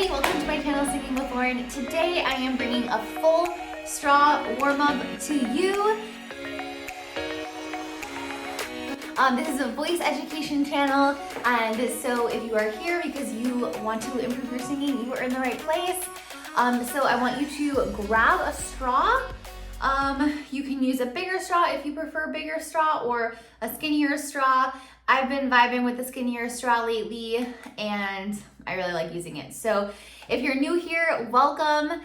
everybody, welcome to my channel Singing with Lauren. Today I am bringing a full straw warm-up to you. This is a voice education channel, and so if you are here because you want to improve your singing, you are in the right place. So I want you to grab a straw. You can use a bigger straw if you prefer a bigger straw or a skinnier straw. I've been vibing with the skinnier straw lately and I really like using it. So if you're new here, welcome.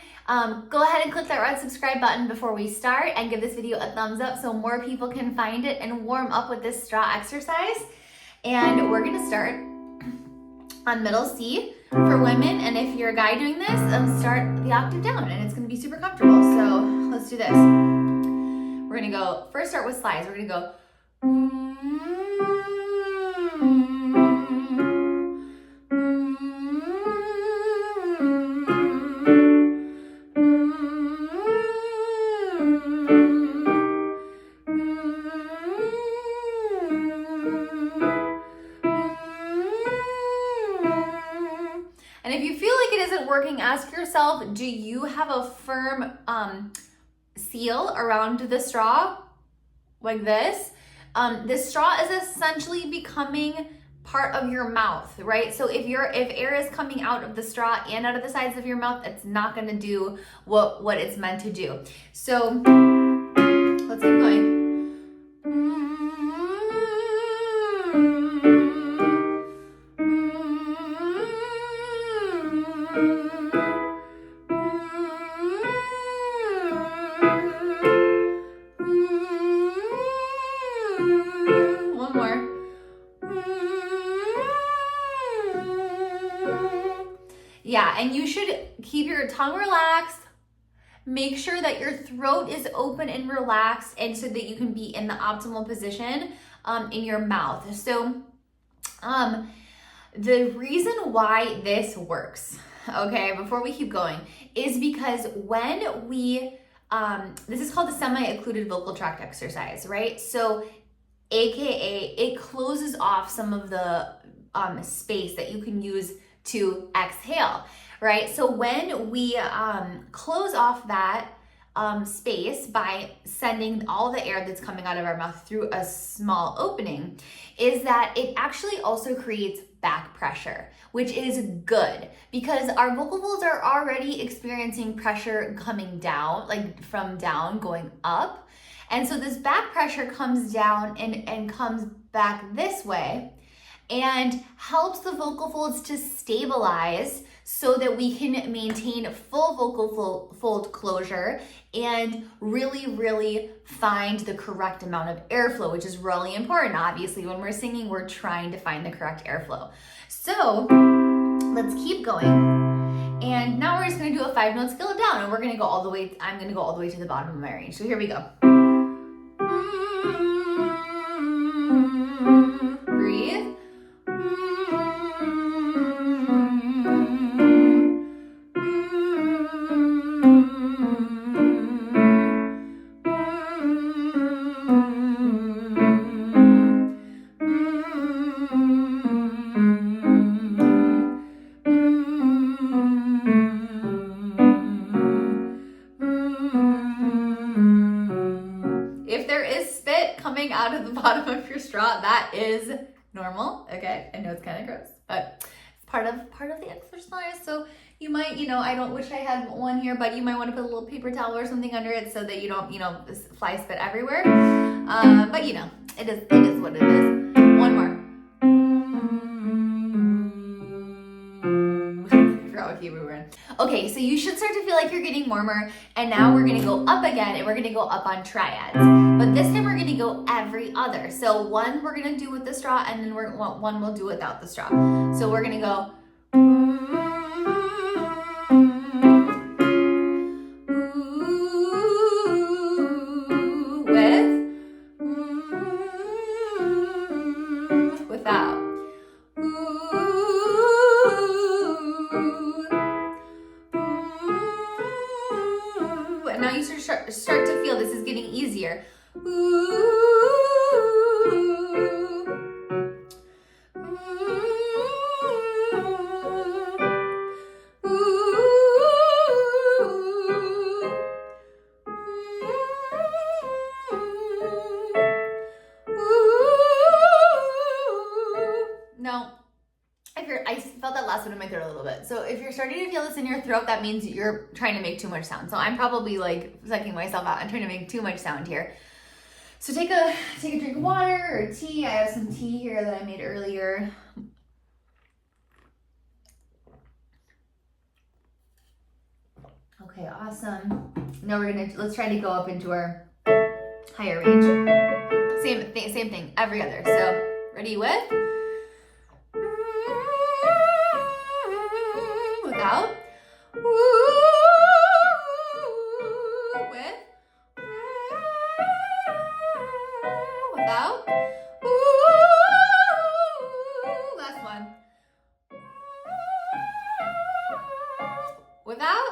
Go ahead and click that red subscribe button before we start and give this video a thumbs up so more people can find it and warm up with this straw exercise. And we're gonna start on middle C for women. And if you're a guy doing this, start the octave down and it's gonna be super comfortable. So let's do this. We're gonna go, first start with slides. We're gonna go. And if you feel like it isn't working, ask yourself, do you have a firm seal around the straw like this? This straw is essentially becoming part of your mouth, right? So if air is coming out of the straw and out of the sides of your mouth, it's not gonna do what it's meant to do. So let's keep going. One more. Yeah, and you should keep your tongue relaxed. Make sure that your throat is open and relaxed, and so that you can be in the optimal position in your mouth. So the reason why this works, okay, before we keep going, is because when we, this is called the semi-occluded vocal tract exercise, right? So AKA, it closes off some of the space that you can use to exhale, right? So when we close off that space by sending all the air that's coming out of our mouth through a small opening, is that it actually also creates back pressure, which is good because our vocal folds are already experiencing pressure coming down, like from down going up. And so this back pressure comes down and comes back this way and helps the vocal folds to stabilize so that we can maintain full vocal fold closure and really find the correct amount of airflow, which is really important. Obviously, when we're singing, we're trying to find the correct airflow. So let's keep going. And now we're just gonna do a 5-note scale down and we're gonna go all the way, I'm gonna go all the way to the bottom of my range. So here we go. Breathe. If there is spit coming out of the bottom of your straw, that is normal, okay? I know it's kind of gross, but it's part of the exercise. So you might, I don't wish I had one here, but you might want to put a little paper towel or something under it so that you don't, fly spit everywhere. But it is what it is. One more. We were in. Okay, so you should start to feel like you're getting warmer, and now we're gonna go up again, and we're gonna go up on triads. But this time we're gonna go every other. So one we're gonna do with the straw, and then one we'll do without the straw. So we're gonna go. Without. And now you start to feel this is getting easier. throat a little bit. So if you're starting to feel this in your throat, that means you're trying to make too much sound. So I'm probably like sucking myself out. I'm trying to make too much sound here. So take a drink of water or tea. I have some tea here that I made earlier. Okay, awesome. Now let's try to go up into our higher range. Same thing, every other. So ready with? Without. With. Without. Last one. Without.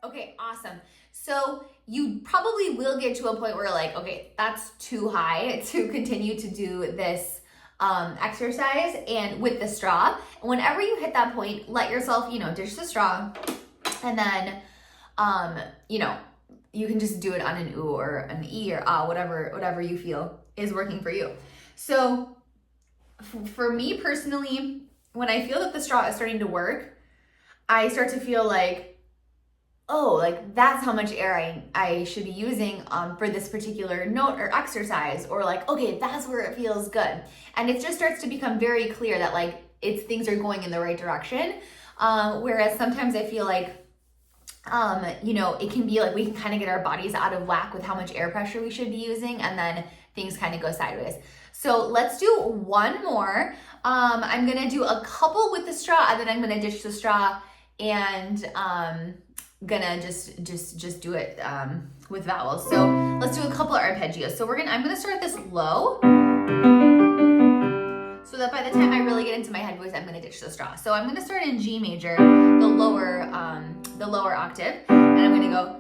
Okay, awesome. So you probably will get to a point where like, okay, that's too high to continue to do this exercise and with the straw. And whenever you hit that point, let yourself, ditch the straw, and then, you can just do it on an oo or an e or ah, whatever you feel is working for you. So for me personally, when I feel that the straw is starting to work, I start to feel like, oh, like that's how much air I should be using for this particular note or exercise, or like, okay, that's where it feels good. And it just starts to become very clear that like things are going in the right direction. Whereas sometimes I feel like, it can be like we can kind of get our bodies out of whack with how much air pressure we should be using, and then things kind of go sideways. So let's do one more. I'm gonna do a couple with the straw, and then I'm gonna ditch the straw and gonna just do it with vowels. So let's do a couple of arpeggios. So I'm gonna start this low, so that by the time I really get into my head voice, I'm gonna ditch the straw. So I'm gonna start in G major, the lower octave, and I'm gonna go.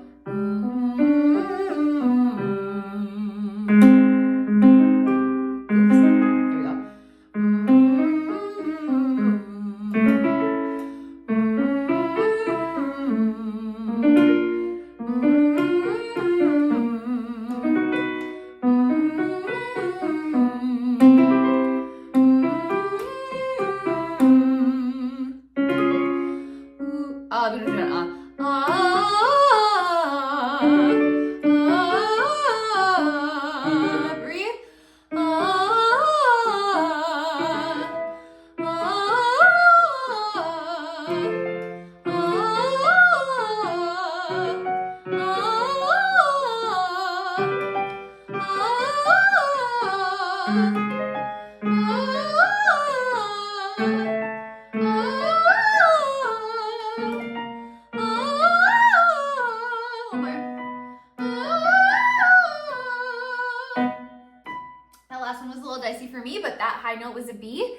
Dicey for me, but that high note was a B.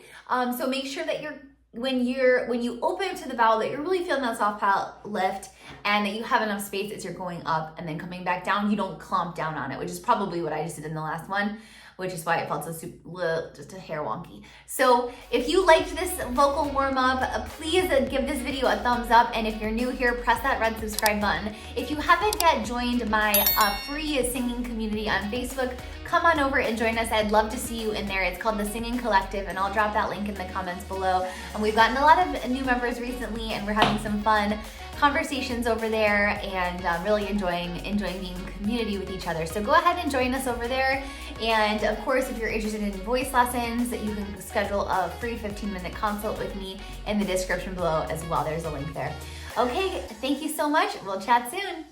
So make sure that when you open to the vowel, that you're really feeling that soft palate lift, and that you have enough space as you're going up and then coming back down. You don't clump down on it, which is probably what I just did in the last one, which is why it felt so just a hair wonky. So if you liked this vocal warm-up, please give this video a thumbs up, and if you're new here, press that red subscribe button. If you haven't yet joined my free singing community on Facebook, come on over and join us. I'd love to see you in there. It's called The Singing Collective, and I'll drop that link in the comments below. And we've gotten a lot of new members recently, and we're having some fun conversations over there, and really enjoying being in community with each other. So go ahead and join us over there. And of course, if you're interested in voice lessons, you can schedule a free 15-minute consult with me in the description below as well. There's a link there. Okay, thank you so much. We'll chat soon.